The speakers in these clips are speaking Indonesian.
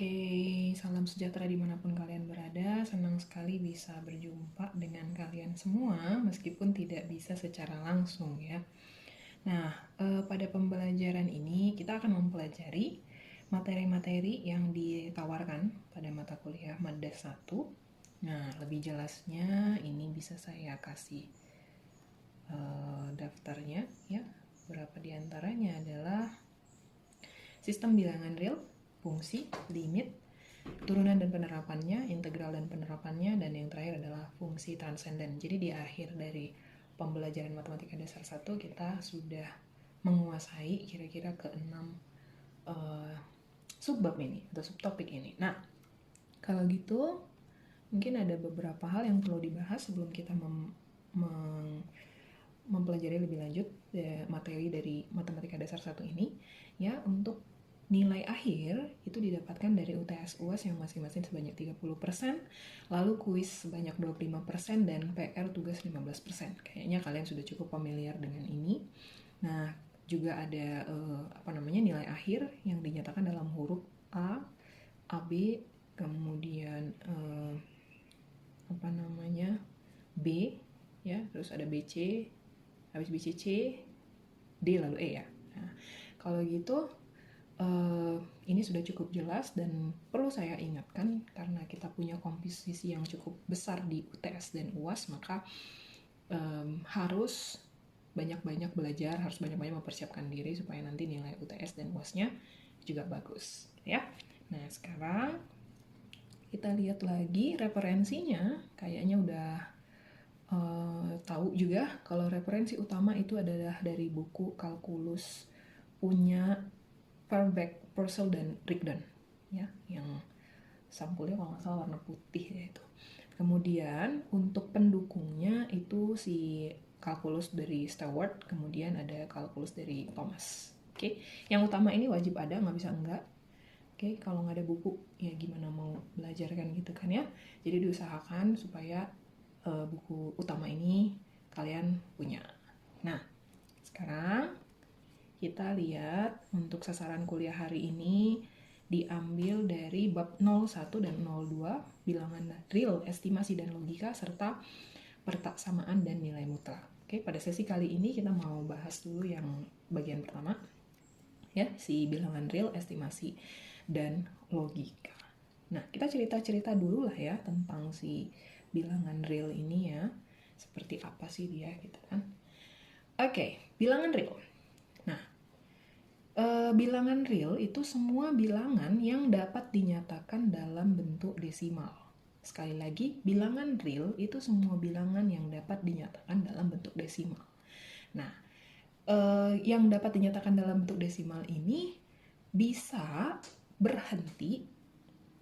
Oke, salam sejahtera dimanapun kalian berada. Senang sekali bisa berjumpa dengan kalian semua, meskipun tidak bisa secara langsung ya. Nah, pada pembelajaran ini kita akan mempelajari materi-materi yang ditawarkan pada mata kuliah Mada 1. Nah, lebih jelasnya ini bisa saya kasih daftarnya ya. Beberapa diantaranya adalah sistem bilangan real, fungsi, limit, turunan dan penerapannya, integral dan penerapannya, dan yang terakhir adalah fungsi transenden. Jadi di akhir dari pembelajaran matematika dasar 1 kita sudah menguasai kira-kira ke-6 subbab ini atau subtopik ini. Nah, kalau gitu mungkin ada beberapa hal yang perlu dibahas sebelum kita mempelajari lebih lanjut materi dari matematika dasar 1 ini ya. Untuk nilai akhir itu didapatkan dari UTS UAS yang masing-masing sebanyak 30%, lalu kuis sebanyak 25%, dan PR tugas 15%. Kayaknya kalian sudah cukup familiar dengan ini. Nah, juga ada nilai akhir yang dinyatakan dalam huruf A, AB, kemudian B ya, terus ada BC, habis BCC, D lalu E ya. Nah, kalau gitu ini sudah cukup jelas dan perlu saya ingatkan karena kita punya komposisi yang cukup besar di UTS dan UAS, maka harus banyak-banyak belajar, harus banyak-banyak mempersiapkan diri supaya nanti nilai UTS dan UAS-nya juga bagus ya. Nah, sekarang kita lihat lagi referensinya. Kayaknya udah tahu juga kalau referensi utama itu adalah dari buku kalkulus punya Verbeek, Purcell, dan Rigdon ya, yang sampulnya kalau nggak salah warna putih ya itu. Kemudian untuk pendukungnya itu si kalkulus dari Stewart, kemudian ada kalkulus dari Thomas. Oke, yang utama ini wajib ada, nggak bisa enggak. Oke, kalau nggak ada buku ya gimana mau belajar kan gitu kan ya. Jadi diusahakan supaya buku utama ini kalian punya. Nah, sekarang kita lihat untuk sasaran kuliah hari ini diambil dari bab 01 dan 02, bilangan real, estimasi dan logika, serta pertaksamaan dan nilai mutlak. Oke, pada sesi kali ini kita mau bahas dulu yang bagian pertama ya, si bilangan real, estimasi dan logika. Nah, kita cerita-cerita dulu lah ya tentang si bilangan real ini ya. Seperti apa sih dia gitu kan. Oke, bilangan real. Nah, bilangan real itu semua bilangan yang dapat dinyatakan dalam bentuk desimal. Sekali lagi, bilangan real itu semua bilangan yang dapat dinyatakan dalam bentuk desimal. Nah, yang dapat dinyatakan dalam bentuk desimal ini bisa berhenti,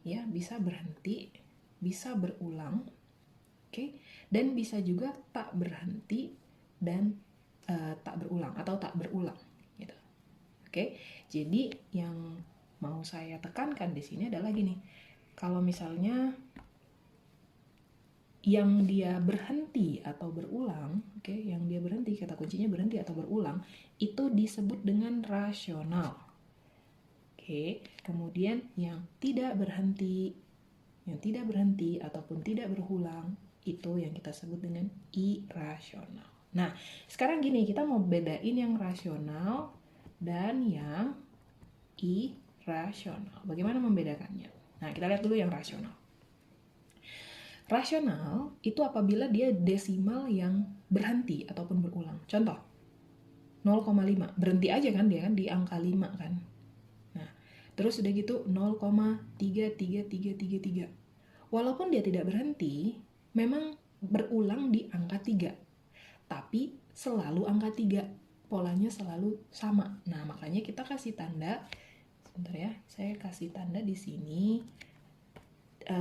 ya, bisa berhenti, bisa berulang, oke, dan bisa juga tak berhenti dan tak berulang atau tak berulang. Oke, jadi yang mau saya tekankan di sini adalah gini. Kalau misalnya yang dia berhenti atau berulang, oke, yang dia berhenti, kata kuncinya berhenti atau berulang, itu disebut dengan rasional. Oke, kemudian yang tidak berhenti ataupun tidak berulang, itu yang kita sebut dengan irasional. Nah, sekarang gini, kita mau bedain yang rasional dan yang irasional. Bagaimana membedakannya? Nah, kita lihat dulu yang rasional. Rasional itu apabila dia desimal yang berhenti ataupun berulang. Contoh, 0,5. Berhenti aja kan dia kan di angka 5 kan. Nah, terus udah gitu 0,33333. Walaupun dia tidak berhenti, memang berulang di angka 3. Tapi selalu angka 3. Polanya selalu sama. Nah, makanya kita kasih tanda, sebentar ya, saya kasih tanda di sini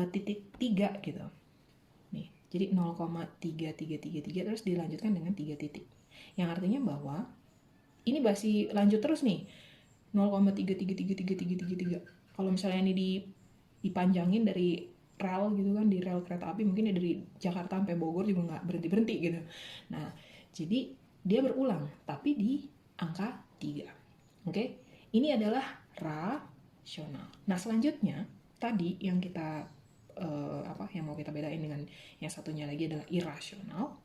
titik 3 gitu. Nih, jadi 0,3333 terus dilanjutkan dengan 3 titik. Yang artinya bahwa ini masih lanjut terus nih. 0,3333333. Kalau misalnya ini dipanjangin dari rel gitu kan, di rel kereta api mungkin dari Jakarta sampai Bogor juga nggak berhenti-berhenti gitu. Nah, jadi dia berulang tapi di angka 3. Oke? Ini adalah rasional. Nah, selanjutnya tadi yang kita yang mau kita bedain dengan yang satunya lagi adalah irasional.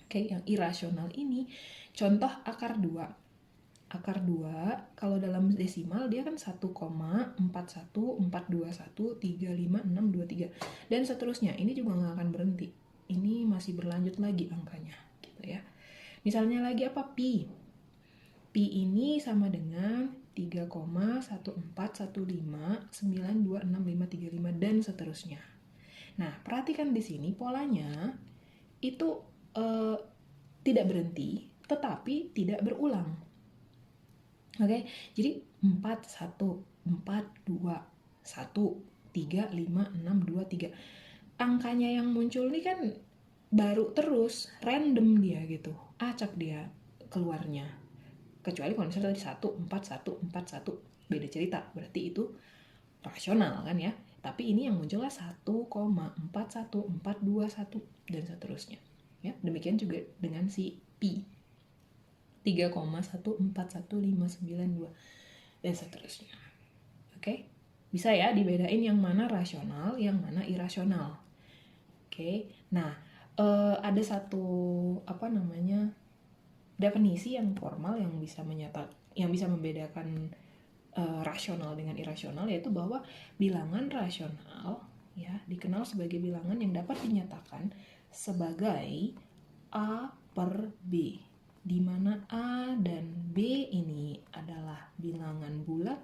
Oke, yang irasional ini contoh akar 2. Akar 2 kalau dalam desimal dia kan 1,41421356623 dan seterusnya. Ini juga nggak akan berhenti. Ini masih berlanjut lagi angkanya gitu ya. Misalnya lagi apa? Pi. Pi ini sama dengan 3,14159263535 dan seterusnya. Nah, perhatikan di sini polanya itu tidak berhenti, tetapi tidak berulang. Oke, jadi 4, 1, 4, 2, 1, 3, 5, 6, 2, 3. Angkanya yang muncul ini kan baru terus, random dia gitu, acak dia keluarnya. Kecuali kalau misalnya tadi 1, 4, 1, 4, 1, beda cerita, berarti itu rasional kan ya. Tapi ini yang munculnya 1,41421 dan seterusnya. Ya, demikian juga dengan si pi. 3,1415992 dan seterusnya. Oke? Bisa ya dibedain yang mana rasional, yang mana irasional. Oke. Nah, ada satu definisi yang formal yang bisa membedakan rasional dengan irasional, yaitu bahwa bilangan rasional ya dikenal sebagai bilangan yang dapat dinyatakan sebagai A per B, di mana A dan B ini adalah bilangan bulat.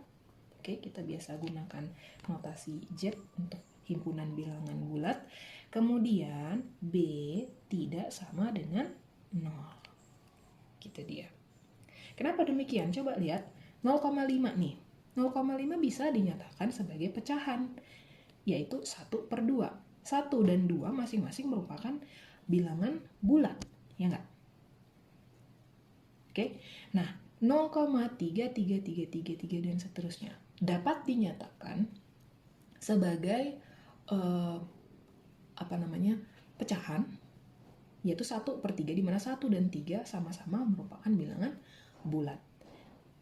Oke, kita biasa gunakan notasi Z untuk himpunan bilangan bulat. Kemudian B tidak sama dengan 0. Gitu dia. Kenapa demikian? Coba lihat 0,5 nih. 0,5 bisa dinyatakan sebagai pecahan, yaitu 1 per 2. 1 dan 2 masing-masing merupakan bilangan bulat, ya enggak? Oke, nah 0,33333 dan seterusnya dapat dinyatakan sebagai pecahan, yaitu 1 per 3, di mana 1 dan 3 sama-sama merupakan bilangan bulat.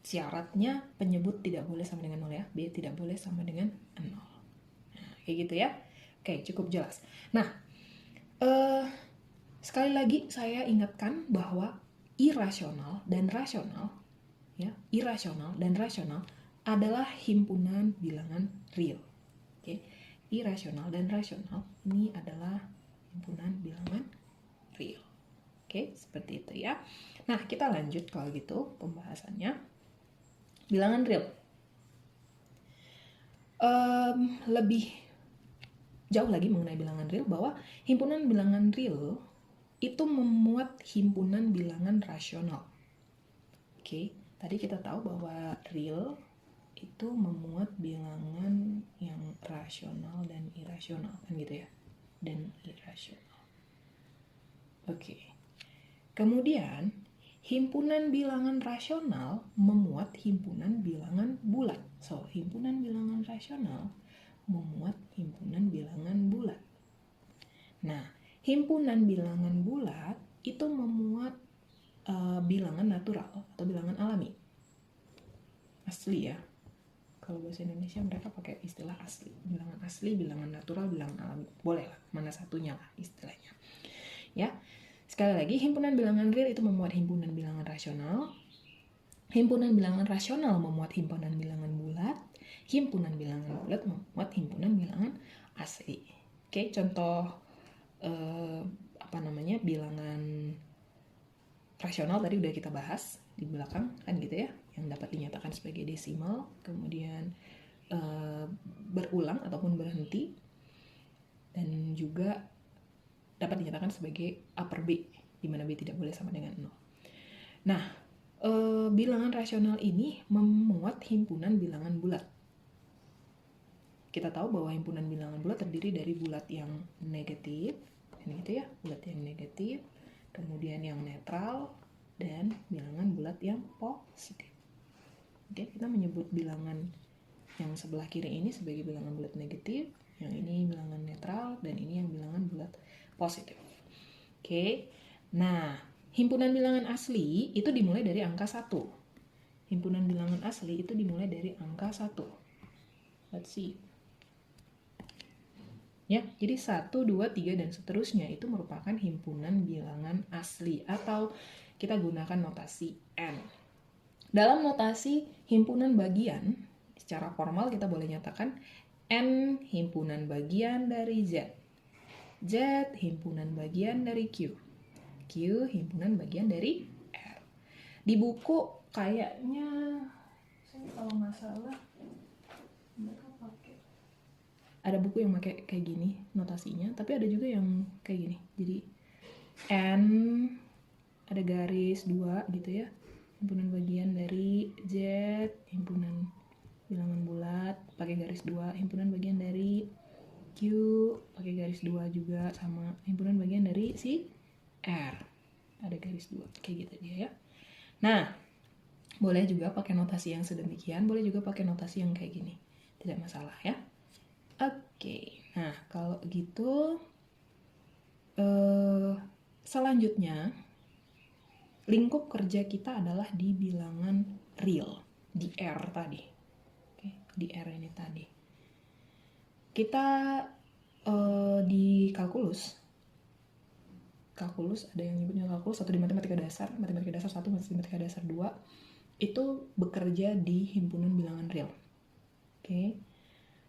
Syaratnya penyebut tidak boleh sama dengan 0 ya, B tidak boleh sama dengan 0. Nah, kayak gitu ya. Oke, cukup jelas. Nah, sekali lagi saya ingatkan bahwa irasional dan rasional adalah himpunan bilangan real. Oke, irasional dan rasional ini adalah himpunan bilangan real. Oke, seperti itu ya. Nah, kita lanjut kalau gitu pembahasannya. Bilangan real. Lebih jauh lagi mengenai bilangan real, bahwa himpunan bilangan real itu memuat himpunan bilangan rasional. Oke, tadi kita tahu bahwa real itu memuat bilangan yang rasional dan irasional, kan gitu ya, dan irasional. Oke, kemudian himpunan bilangan rasional memuat himpunan bilangan bulat. So, himpunan bilangan rasional memuat himpunan bilangan bulat. Nah, himpunan bilangan bulat itu memuat bilangan natural atau bilangan alami. Asli ya. Kalau bahasa Indonesia mereka pakai istilah asli. Bilangan asli, bilangan natural, bilangan alami. Boleh lah, mana satunya lah istilahnya. Ya. Sekali lagi, himpunan bilangan real itu memuat himpunan bilangan rasional. Himpunan bilangan rasional memuat himpunan bilangan bulat. Himpunan bilangan bulat memuat himpunan bilangan asli. Oke, contoh bilangan rasional tadi udah kita bahas di belakang, kan gitu ya, yang dapat dinyatakan sebagai desimal, kemudian berulang ataupun berhenti, dan juga dapat dinyatakan sebagai A per B, di mana B tidak boleh sama dengan 0. Nah, bilangan rasional ini memuat himpunan bilangan bulat. Kita tahu bahwa himpunan bilangan bulat terdiri dari bulat yang negatif, ini gitu ya, bulat yang negatif, kemudian yang netral, dan bilangan bulat yang positif. Oke, kita menyebut bilangan yang sebelah kiri ini sebagai bilangan bulat negatif, yang ini bilangan netral, dan ini yang bilangan bulat positif. Oke, nah himpunan bilangan asli itu dimulai dari angka 1. Himpunan bilangan asli itu dimulai dari angka 1. Let's see. Ya, jadi 1, 2, 3, dan seterusnya itu merupakan himpunan bilangan asli atau kita gunakan notasi N. Dalam notasi himpunan bagian, secara formal kita boleh nyatakan N himpunan bagian dari Z. Z himpunan bagian dari Q. Q himpunan bagian dari R. Di buku kayaknya, saya kalau nggak salah, mereka pakai, ada buku yang pakai kayak gini notasinya, tapi ada juga yang kayak gini. Jadi N ada garis 2 gitu ya, himpunan bagian dari Z, himpunan bilangan bulat pakai garis 2, himpunan bagian dari Q pakai garis 2 juga, sama himpunan bagian dari si R ada garis 2, kayak gitu dia ya. Nah, boleh juga pakai notasi yang sedemikian, boleh juga pakai notasi yang kayak gini, tidak masalah ya. Oke, nah kalau gitu selanjutnya lingkup kerja kita adalah di bilangan real, di R tadi. Oke, di R ini tadi. Kita di kalkulus ada yang nyebutnya kalkulus atau di matematika dasar 1, matematika dasar 2, itu bekerja di himpunan bilangan real. Oke.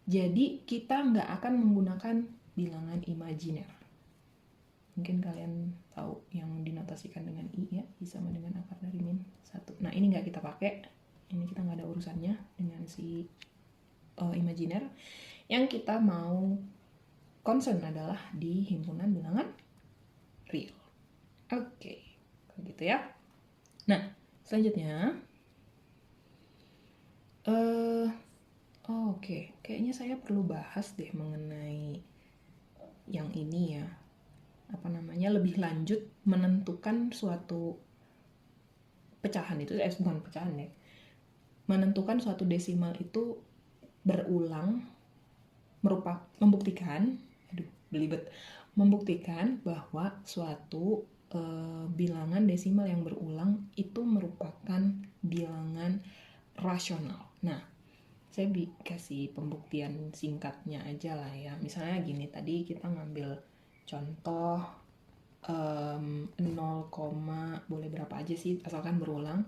Jadi kita nggak akan menggunakan bilangan imajiner. Mungkin kalian tahu yang dinotasikan dengan I ya, I sama dengan akar dari min 1. Nah ini nggak kita pakai, ini kita nggak ada urusannya dengan si imajiner. Yang kita mau concern adalah di himpunan bilangan real. Oke, gitu ya. Nah, selanjutnya Oke, kayaknya saya perlu bahas deh mengenai yang ini ya. Apa namanya, lebih lanjut menentukan suatu pecahan itu, bukan pecahan ya. Menentukan suatu desimal itu berulang membuktikan bahwa suatu bilangan desimal yang berulang itu merupakan bilangan rasional. Nah, saya kasih pembuktian singkatnya aja lah ya. Misalnya gini, tadi kita ngambil contoh 0, boleh berapa aja sih asalkan berulang,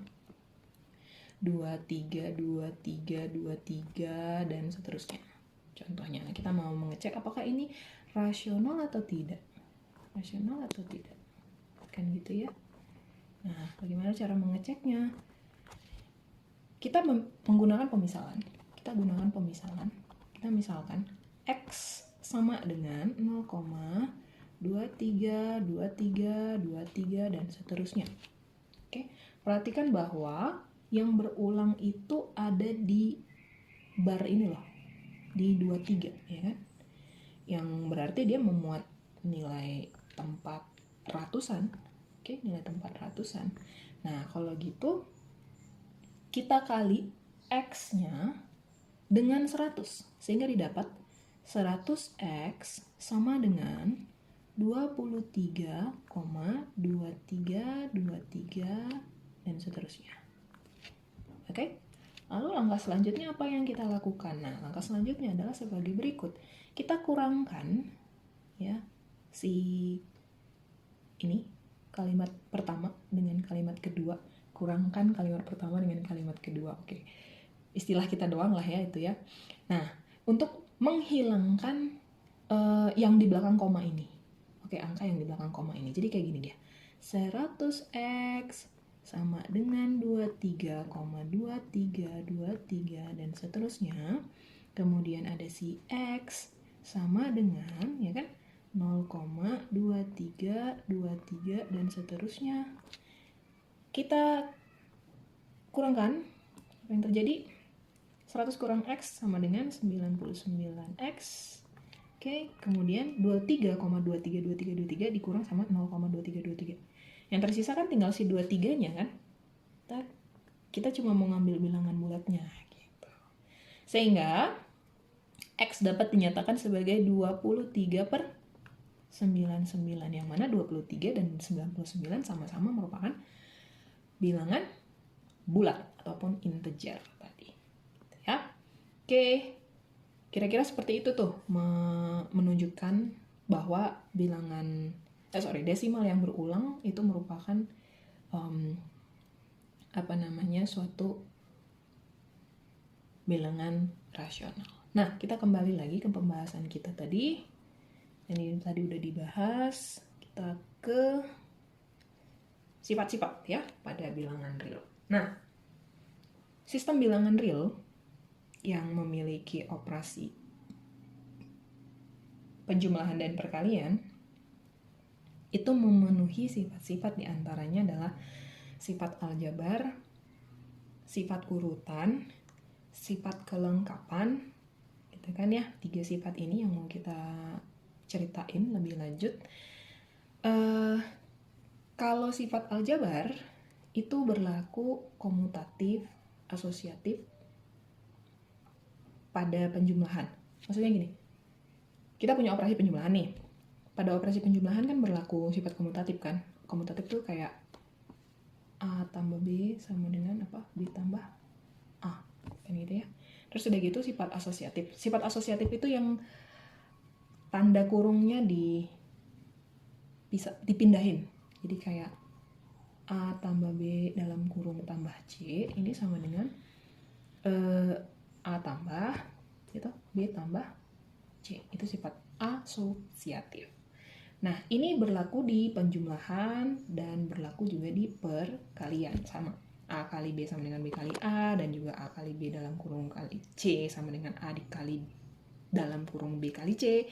23, 23, 23 dan seterusnya. Contohnya, kita mau mengecek apakah ini rasional atau tidak. Rasional atau tidak. Kan gitu ya. Nah, bagaimana cara mengeceknya? Kita menggunakan pemisalan. Kita misalkan X sama dengan 0,23, 23, 23 dan seterusnya. Oke, perhatikan bahwa yang berulang itu ada di bar ini loh, di 23 ya kan? Yang berarti dia memuat nilai tempat ratusan. Oke, nilai tempat ratusan. Nah, kalau gitu kita kali X-nya dengan 100, sehingga didapat 100X sama dengan 23,2323 dan seterusnya. Oke? Lalu langkah selanjutnya apa yang kita lakukan? Nah, langkah selanjutnya adalah sebagai berikut. Kita kurangkan ya si ini kalimat pertama dengan kalimat kedua. Kurangkan kalimat pertama dengan kalimat kedua. Oke. Istilah kita doang lah ya itu ya. Nah, untuk menghilangkan yang di belakang koma ini. Oke, angka yang di belakang koma ini. Jadi kayak gini dia. 100X sama dengan 23,2323 dan seterusnya. Kemudian ada si X sama dengan ya kan 0,2323 dan seterusnya. Kita kurangkan, apa yang terjadi? 100 kurang X sama dengan 99X. Oke, kemudian 23,232323 dikurang sama 0,2323. Yang tersisa kan tinggal si 23-nya kan? Kita cuma mau ngambil bilangan bulatnya gitu. Sehingga X dapat dinyatakan sebagai 23/99, yang mana 23 dan 99 sama-sama merupakan bilangan bulat ataupun integer tadi. Ya. Oke. Kira-kira seperti itu tuh, menunjukkan bahwa desimal yang berulang itu merupakan suatu bilangan rasional. Nah, kita kembali lagi ke pembahasan kita tadi. Ini tadi udah dibahas. Kita ke sifat-sifat ya pada bilangan real. Nah, sistem bilangan real yang memiliki operasi penjumlahan dan perkalian itu memenuhi sifat-sifat, diantaranya adalah sifat aljabar, sifat urutan, sifat kelengkapan, gitu kan ya. 3 sifat ini yang mau kita ceritain lebih lanjut. Kalau sifat aljabar itu berlaku komutatif, asosiatif pada penjumlahan. Maksudnya gini, kita punya operasi penjumlahan nih. Pada operasi penjumlahan kan berlaku sifat komutatif kan. Komutatif tuh kayak A tambah B sama dengan apa? B tambah A. Kan gitu ya. Terus udah gitu sifat asosiatif. Sifat asosiatif itu yang tanda kurungnya bisa dipindahin. Jadi kayak A tambah B dalam kurung tambah C ini sama dengan A tambah gitu, B tambah C. Itu sifat asosiatif. Nah, ini berlaku di penjumlahan dan berlaku juga di perkalian, sama. A kali B sama dengan B kali A, dan juga A kali B dalam kurung kali C sama dengan A dikali dalam kurung B kali C.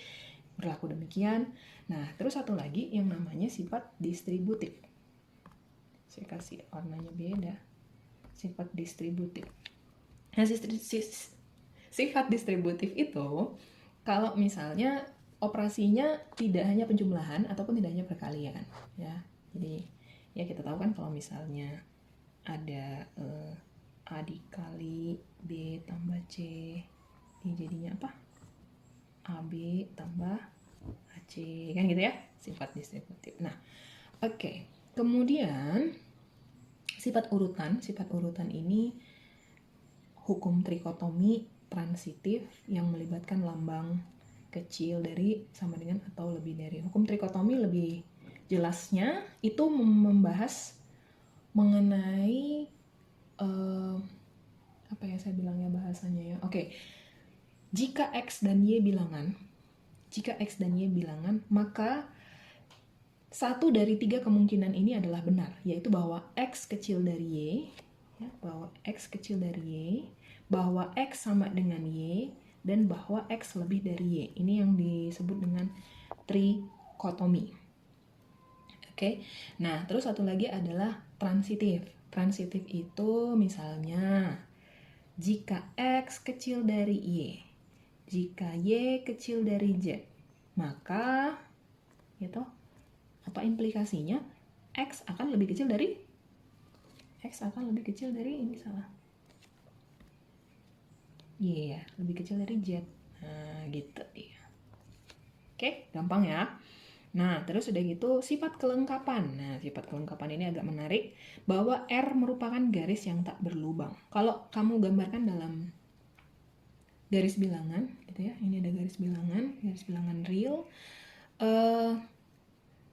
Berlaku demikian. Nah, terus satu lagi yang namanya sifat distributif. Saya kasih warnanya beda. Sifat distributif. Nah, sifat distributif itu kalau misalnya operasinya tidak hanya penjumlahan ataupun tidak hanya perkalian, ya. Jadi ya kita tahu kan kalau misalnya ada A dikali B tambah C, ini jadinya apa? AB tambah AC, kan gitu ya, sifat distributif. Nah, oke. Kemudian sifat urutan ini hukum trikotomi transitif yang melibatkan lambang kecil dari sama dengan atau lebih dari. Hukum trikotomi lebih jelasnya itu membahas mengenai apa ya saya bilangnya bahasanya ya. Oke. Jika X dan Y bilangan, maka satu dari 3 kemungkinan ini adalah benar, yaitu bahwa X kecil dari Y, ya, bahwa X sama dengan Y, dan bahwa X lebih dari Y. Ini yang disebut dengan trikotomi. Oke. Nah, terus satu lagi adalah transitif. Transitif itu misalnya jika X kecil dari Y, jika Y kecil dari Z, maka gitu, apa implikasinya? X akan lebih kecil dari ini salah. Iya, lebih kecil dari Z. Nah, gitu dia. Oke, gampang ya. Nah, terus udah gitu sifat kelengkapan. Nah, sifat kelengkapan ini agak menarik bahwa R merupakan garis yang tak berlubang. Kalau kamu gambarkan dalam garis bilangan gitu ya. Ini ada garis bilangan real.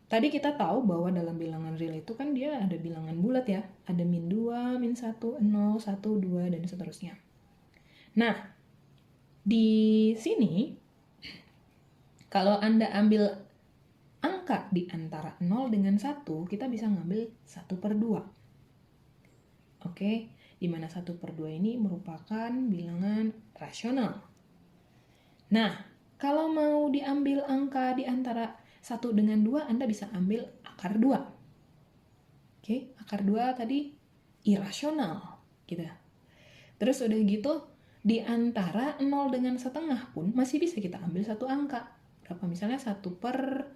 Tadi kita tahu bahwa dalam bilangan real itu kan dia ada bilangan bulat ya. Ada min 2, min 1, 0, 1, 2, dan seterusnya. Nah, di sini kalau Anda ambil angka di antara 0 dengan 1, kita bisa ngambil 1/2. Oke, di mana 1/2 ini merupakan bilangan rasional. Nah, kalau mau diambil angka di antara 1 dengan 2, Anda bisa ambil akar 2. Oke, akar 2 tadi irasional gitu. Terus udah gitu di antara 0 dengan setengah pun masih bisa kita ambil satu angka. Berapa? Misalnya 1/4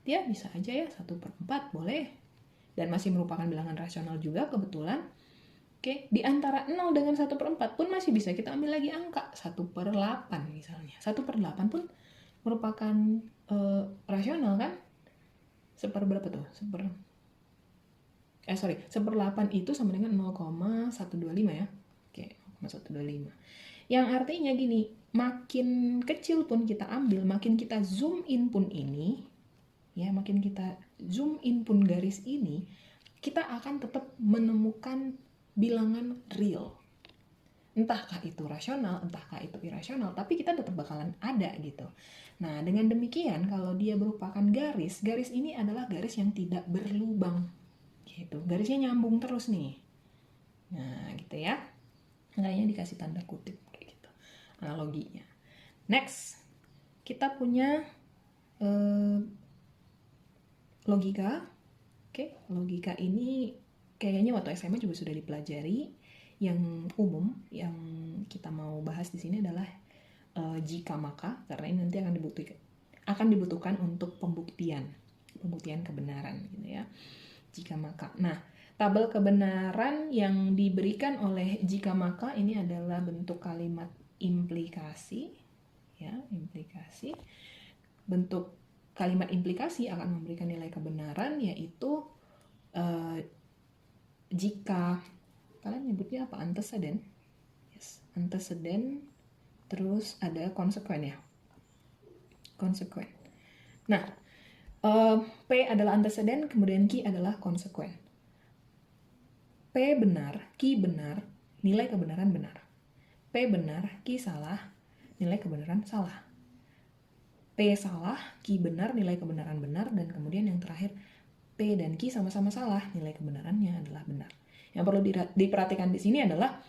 ya, bisa aja ya, 1/4 boleh. Dan masih merupakan bilangan rasional juga kebetulan. Oke, di antara 0 dengan 1/4 pun masih bisa kita ambil lagi angka 1/8 misalnya. 1/8 pun merupakan rasional kan? Berapa tuh? 1/8 itu sama dengan 0,125 ya. Oke, 0,125. Yang artinya gini, makin kecil pun kita ambil, makin kita zoom in pun ini, ya, makin kita zoom in pun garis ini, kita akan tetap menemukan bilangan real. Entahkah itu rasional, entahkah itu irasional, tapi kita tetap bakalan ada gitu. Nah, dengan demikian kalau dia merupakan garis, garis ini adalah garis yang tidak berlubang gitu. Garisnya nyambung terus nih. Nah, gitu ya. Makanya dikasih tanda kutip kayak gitu. Analoginya. Next, kita punya logika. Oke, logika ini kayaknya waktu SMA juga sudah dipelajari. Yang umum yang kita mau bahas di sini adalah jika maka, karena ini nanti akan dibutuhkan untuk pembuktian kebenaran gitu ya. Jika maka. Nah, tabel kebenaran yang diberikan oleh jika maka ini adalah bentuk kalimat implikasi, ya, implikasi. Bentuk kalimat implikasi akan memberikan nilai kebenaran, yaitu jika kalian nyebutnya apa? Antecedent. Yes, antecedent. Terus ada konsekuen ya. Konsekuen. Nah, P adalah antecedent, kemudian Q adalah konsekuen. P benar, Q benar, nilai kebenaran benar. P benar, Q salah, nilai kebenaran salah. P salah, Q benar, nilai kebenaran benar, dan kemudian yang terakhir P dan Q sama-sama salah, nilai kebenarannya adalah benar. Yang perlu diperhatikan di sini adalah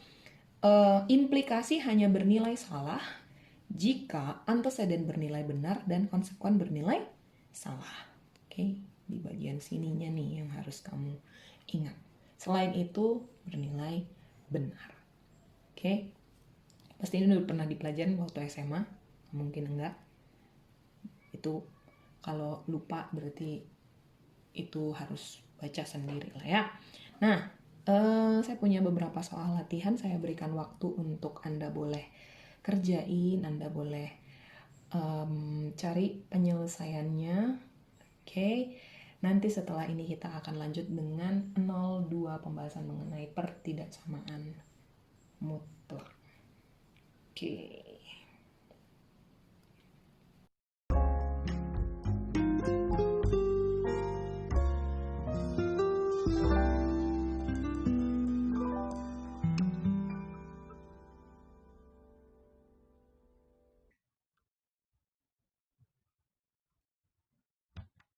implikasi hanya bernilai salah jika antecedent bernilai benar dan konsekuen bernilai salah. Oke, di bagian sininya nih yang harus kamu ingat. Selain itu bernilai benar. Oke, pasti ini udah pernah dipelajarin waktu SMA, mungkin enggak. Itu kalau lupa berarti itu harus baca sendiri lah ya. Nah, saya punya beberapa soal latihan, saya berikan waktu untuk Anda boleh kerjain, Anda boleh cari penyelesaiannya. Oke, nanti setelah ini kita akan lanjut dengan 02 pembahasan mengenai pertidaksamaan mutlak. Oke.